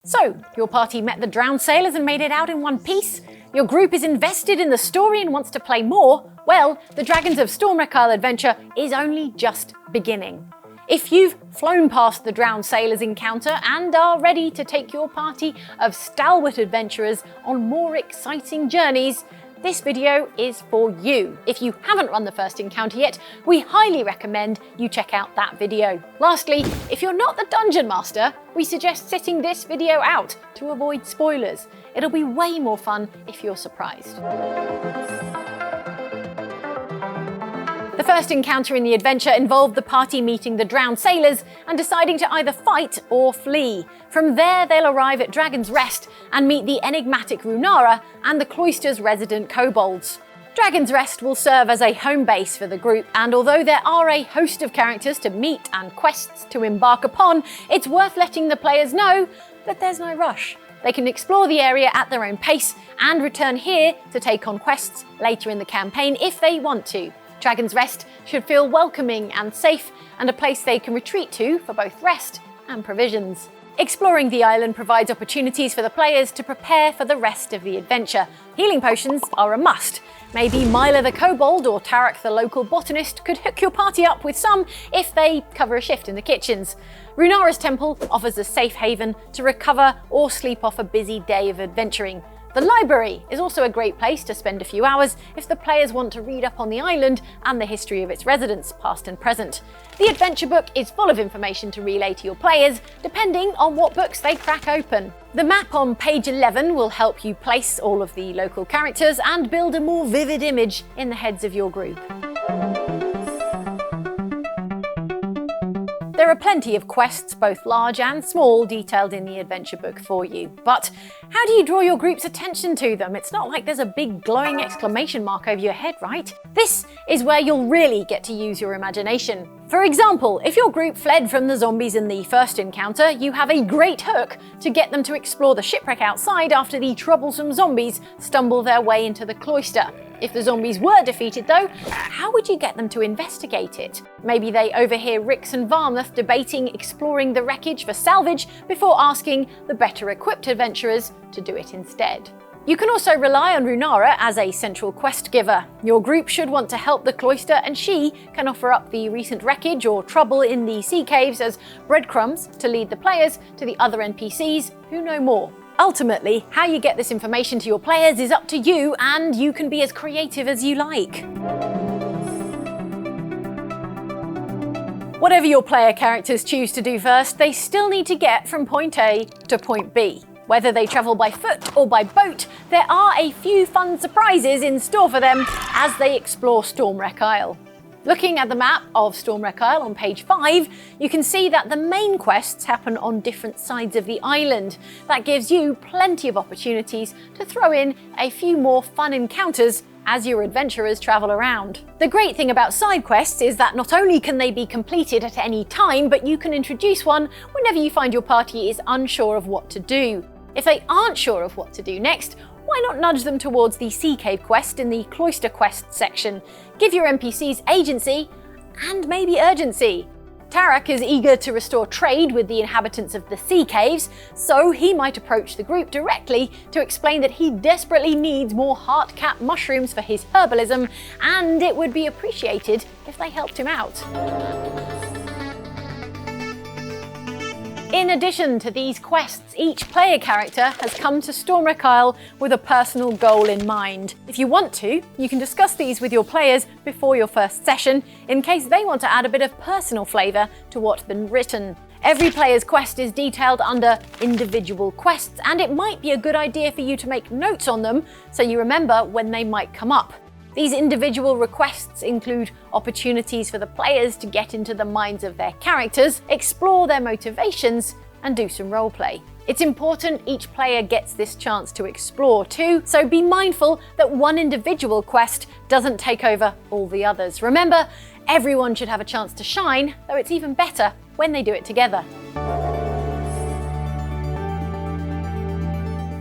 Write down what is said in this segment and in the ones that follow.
So, your party met the drowned sailors and made it out in one piece? Your group is invested in the story and wants to play more? Well, the Dragons of Stormwreck Isle adventure is only just beginning. If you've flown past the drowned sailors encounter and are ready to take your party of stalwart adventurers on more exciting journeys, this video is for you. If you haven't run the first encounter yet, we highly recommend you check out that video. Lastly, if you're not the Dungeon Master, we suggest sitting this video out to avoid spoilers. It'll be way more fun if you're surprised. The first encounter in the adventure involved the party meeting the drowned sailors and deciding to either fight or flee. From there, they'll arrive at Dragon's Rest and meet the enigmatic Roonara and the cloister's resident kobolds. Dragon's Rest will serve as a home base for the group, and although there are a host of characters to meet and quests to embark upon, it's worth letting the players know that there's no rush. They can explore the area at their own pace and return here to take on quests later in the campaign if they want to. Dragon's Rest should feel welcoming and safe, and a place they can retreat to for both rest and provisions. Exploring the island provides opportunities for the players to prepare for the rest of the adventure. Healing potions are a must. Maybe Myla the kobold or Tarak the local botanist could hook your party up with some if they cover a shift in the kitchens. Roonara's temple offers a safe haven to recover or sleep off a busy day of adventuring. The library is also a great place to spend a few hours if the players want to read up on the island and the history of its residents, past and present. The adventure book is full of information to relay to your players, depending on what books they crack open. The map on page 11 will help you place all of the local characters and build a more vivid image in the heads of your group. There are plenty of quests, both large and small, detailed in the adventure book for you. But how do you draw your group's attention to them? It's not like there's a big glowing exclamation mark over your head, right? This is where you'll really get to use your imagination. For example, if your group fled from the zombies in the first encounter, you have a great hook to get them to explore the shipwreck outside after the troublesome zombies stumble their way into the cloister. If the zombies were defeated though, how would you get them to investigate it? Maybe they overhear Rix and Varmuth debating exploring the wreckage for salvage before asking the better equipped adventurers to do it instead. You can also rely on Roonara as a central quest giver. Your group should want to help the cloister, and she can offer up the recent wreckage or trouble in the sea caves as breadcrumbs to lead the players to the other NPCs who know more. Ultimately, how you get this information to your players is up to you, and you can be as creative as you like. Whatever your player characters choose to do first, they still need to get from point A to point B. Whether they travel by foot or by boat, there are a few fun surprises in store for them as they explore Stormwreck Isle. Looking at the map of Stormwreck Isle on page 5, you can see that the main quests happen on different sides of the island. That gives you plenty of opportunities to throw in a few more fun encounters as your adventurers travel around. The great thing about side quests is that not only can they be completed at any time, but you can introduce one whenever you find your party is unsure of what to do. If they aren't sure of what to do next, why not nudge them towards the Sea Cave quest in the Cloister Quest section? Give your NPCs agency and maybe urgency. Tarak is eager to restore trade with the inhabitants of the Sea Caves, so he might approach the group directly to explain that he desperately needs more heart-cap mushrooms for his herbalism, and it would be appreciated if they helped him out. In addition to these quests, each player character has come to Stormwreck Isle with a personal goal in mind. If you want to, you can discuss these with your players before your first session, in case they want to add a bit of personal flavour to what's been written. Every player's quest is detailed under individual quests, and it might be a good idea for you to make notes on them so you remember when they might come up. These individual requests include opportunities for the players to get into the minds of their characters, explore their motivations, and do some roleplay. It's important each player gets this chance to explore too, so be mindful that one individual quest doesn't take over all the others. Remember, everyone should have a chance to shine, though it's even better when they do it together.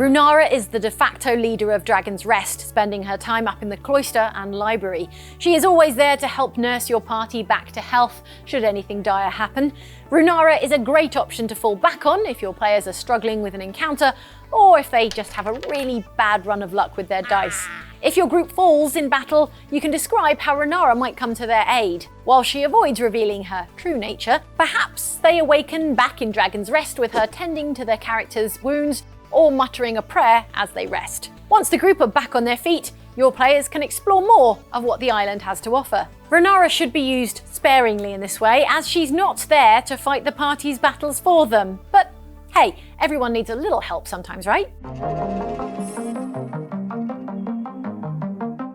Roonara is the de facto leader of Dragon's Rest, spending her time up in the cloister and library. She is always there to help nurse your party back to health should anything dire happen. Roonara is a great option to fall back on if your players are struggling with an encounter, or if they just have a really bad run of luck with their dice. If your group falls in battle, you can describe how Roonara might come to their aid. While she avoids revealing her true nature, perhaps they awaken back in Dragon's Rest with her tending to their characters' wounds or muttering a prayer as they rest. Once the group are back on their feet, your players can explore more of what the island has to offer. Roonara should be used sparingly in this way, as she's not there to fight the party's battles for them. But hey, everyone needs a little help sometimes, right?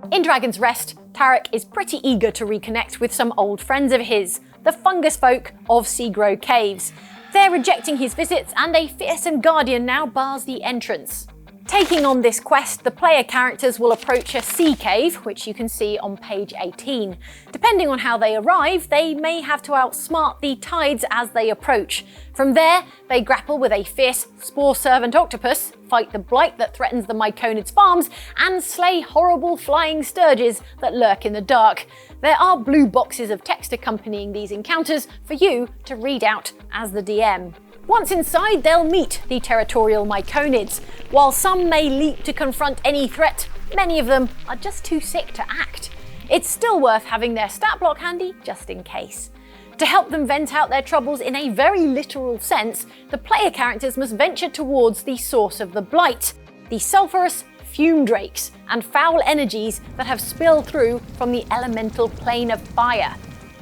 In Dragon's Rest, Tarek is pretty eager to reconnect with some old friends of his, the fungus folk of Seagrow Caves. They're rejecting his visits, and a fearsome guardian now bars the entrance. Taking on this quest, the player characters will approach a sea cave, which you can see on page 18. Depending on how they arrive, they may have to outsmart the tides as they approach. From there, they grapple with a fierce spore servant octopus, fight the blight that threatens the Myconids' farms, and slay horrible flying sturges that lurk in the dark. There are blue boxes of text accompanying these encounters for you to read out as the DM. Once inside, they'll meet the territorial Myconids. While some may leap to confront any threat, many of them are just too sick to act. It's still worth having their stat block handy just in case. To help them vent out their troubles in a very literal sense, the player characters must venture towards the source of the blight, the sulphurous fume drakes and foul energies that have spilled through from the elemental plane of fire.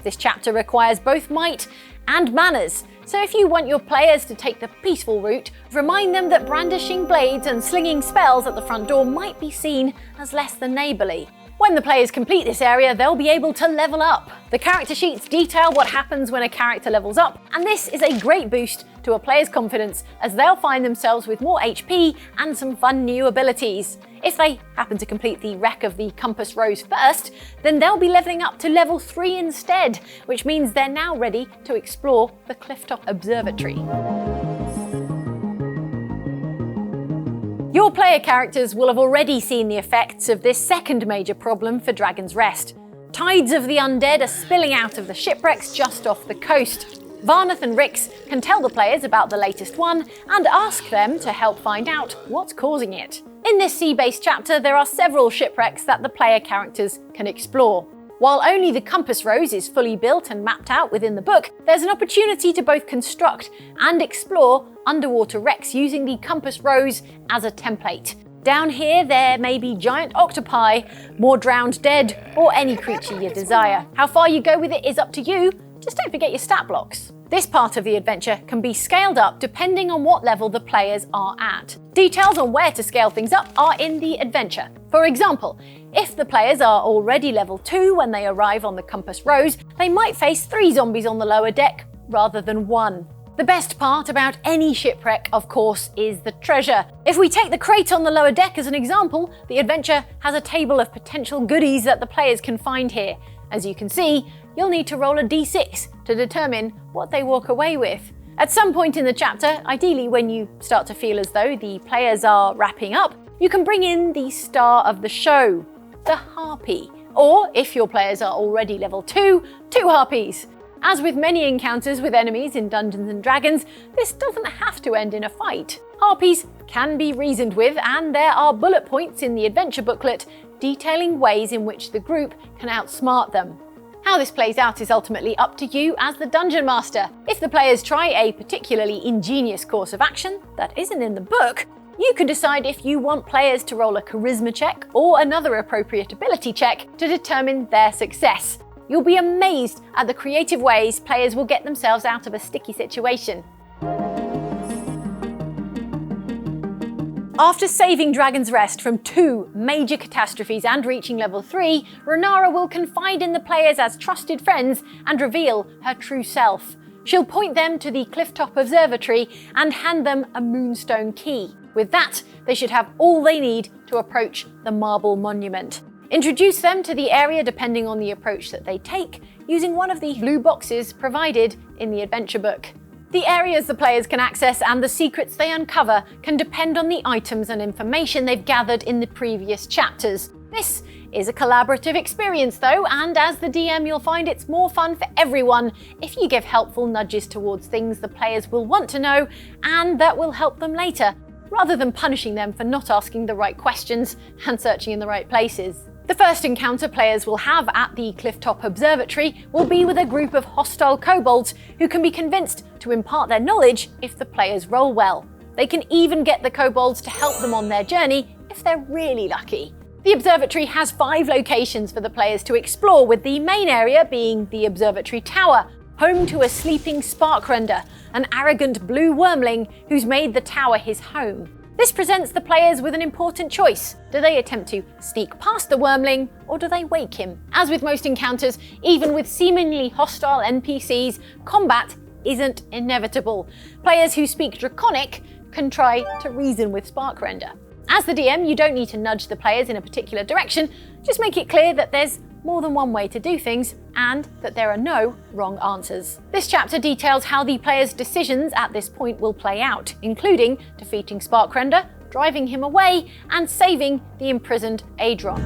This chapter requires both might and manners, so if you want your players to take the peaceful route, remind them that brandishing blades and slinging spells at the front door might be seen as less than neighbourly. When the players complete this area, they'll be able to level up. The character sheets detail what happens when a character levels up, and this is a great boost to a player's confidence as they'll find themselves with more HP and some fun new abilities. If they happen to complete the Wreck of the Compass Rose first, then they'll be leveling up to level 3 instead, which means they're now ready to explore the Clifftop Observatory. Your player characters will have already seen the effects of this second major problem for Dragon's Rest. Tides of the undead are spilling out of the shipwrecks just off the coast. Varnath and Rix can tell the players about the latest one and ask them to help find out what's causing it. In this sea-based chapter, there are several shipwrecks that the player characters can explore. While only the Compass Rose is fully built and mapped out within the book, there's an opportunity to both construct and explore underwater wrecks using the Compass Rose as a template. Down here, there may be giant octopi, more drowned dead, or any creature you desire. How far you go with it is up to you, just don't forget your stat blocks. This part of the adventure can be scaled up depending on what level the players are at. Details on where to scale things up are in the adventure. For example, if the players are already level 2 when they arrive on the Compass Rose, they might face 3 zombies on the lower deck rather than 1. The best part about any shipwreck, of course, is the treasure. If we take the crate on the lower deck as an example, the adventure has a table of potential goodies that the players can find here. As you can see, you'll need to roll a d6 to determine what they walk away with. At some point in the chapter, ideally when you start to feel as though the players are wrapping up, you can bring in the star of the show, the Harpy. Or, if your players are already level 2, 2 Harpies. As with many encounters with enemies in Dungeons and Dragons, this doesn't have to end in a fight. Harpies can be reasoned with, and there are bullet points in the adventure booklet detailing ways in which the group can outsmart them. How this plays out is ultimately up to you as the Dungeon Master. If the players try a particularly ingenious course of action that isn't in the book, you can decide if you want players to roll a charisma check or another appropriate ability check to determine their success. You'll be amazed at the creative ways players will get themselves out of a sticky situation. After saving Dragon's Rest from 2 major catastrophes and reaching level 3, Roonara will confide in the players as trusted friends and reveal her true self. She'll point them to the Clifftop Observatory and hand them a moonstone key. With that, they should have all they need to approach the marble monument. Introduce them to the area depending on the approach that they take, using one of the blue boxes provided in the adventure book. The areas the players can access and the secrets they uncover can depend on the items and information they've gathered in the previous chapters. This is a collaborative experience though, and as the DM you'll find it's more fun for everyone if you give helpful nudges towards things the players will want to know and that will help them later, rather than punishing them for not asking the right questions and searching in the right places. The first encounter players will have at the Clifftop Observatory will be with a group of hostile kobolds who can be convinced to impart their knowledge if the players roll well. They can even get the kobolds to help them on their journey if they're really lucky. The observatory has 5 locations for the players to explore, with the main area being the Observatory Tower, home to a sleeping sparkrender, an arrogant blue wormling who's made the tower his home. This presents the players with an important choice. Do they attempt to sneak past the wormling, or do they wake him? As with most encounters, even with seemingly hostile NPCs, combat isn't inevitable. Players who speak Draconic can try to reason with Sparkrender. As the DM, you don't need to nudge the players in a particular direction, just make it clear that there's more than one way to do things, and that there are no wrong answers. This chapter details how the players' decisions at this point will play out, including defeating Sparkrender, driving him away, and saving the imprisoned Adron.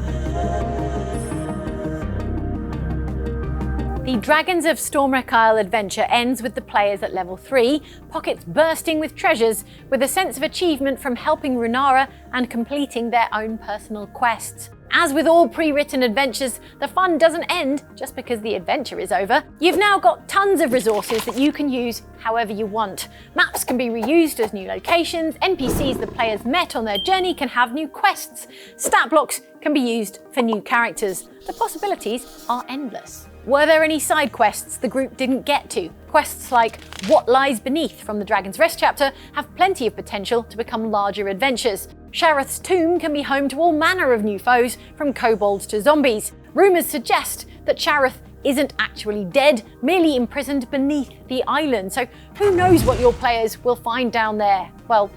The Dragons of Stormwreck Isle adventure ends with the players at level 3, pockets bursting with treasures, with a sense of achievement from helping Roonara and completing their own personal quests. As with all pre-written adventures, the fun doesn't end just because the adventure is over. You've now got tons of resources that you can use however you want. Maps can be reused as new locations, NPCs the players met on their journey can have new quests, stat blocks can be used for new characters. The possibilities are endless. Were there any side quests the group didn't get to? Quests like What Lies Beneath from the Dragon's Rest chapter have plenty of potential to become larger adventures. Shareth's Tomb can be home to all manner of new foes, from kobolds to zombies. Rumours suggest that Shareth isn't actually dead, merely imprisoned beneath the island, so who knows what your players will find down there? Well,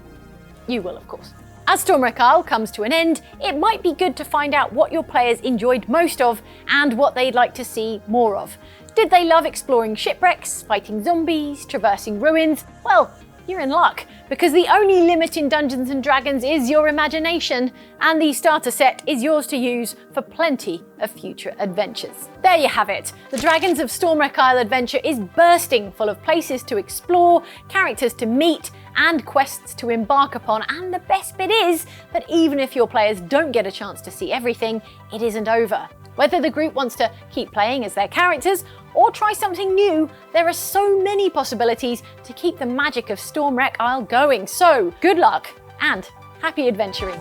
you will, of course. As Stormwreck Isle comes to an end, it might be good to find out what your players enjoyed most of and what they'd like to see more of. Did they love exploring shipwrecks, fighting zombies, traversing ruins? Well, you're in luck, because the only limit in Dungeons & Dragons is your imagination, and the starter set is yours to use for plenty of future adventures. There you have it. The Dragons of Stormwreck Isle adventure is bursting full of places to explore, characters to meet, and quests to embark upon, and the best bit is that even if your players don't get a chance to see everything, it isn't over. Whether the group wants to keep playing as their characters or try something new, there are so many possibilities to keep the magic of Stormwreck Isle going. So good luck and happy adventuring.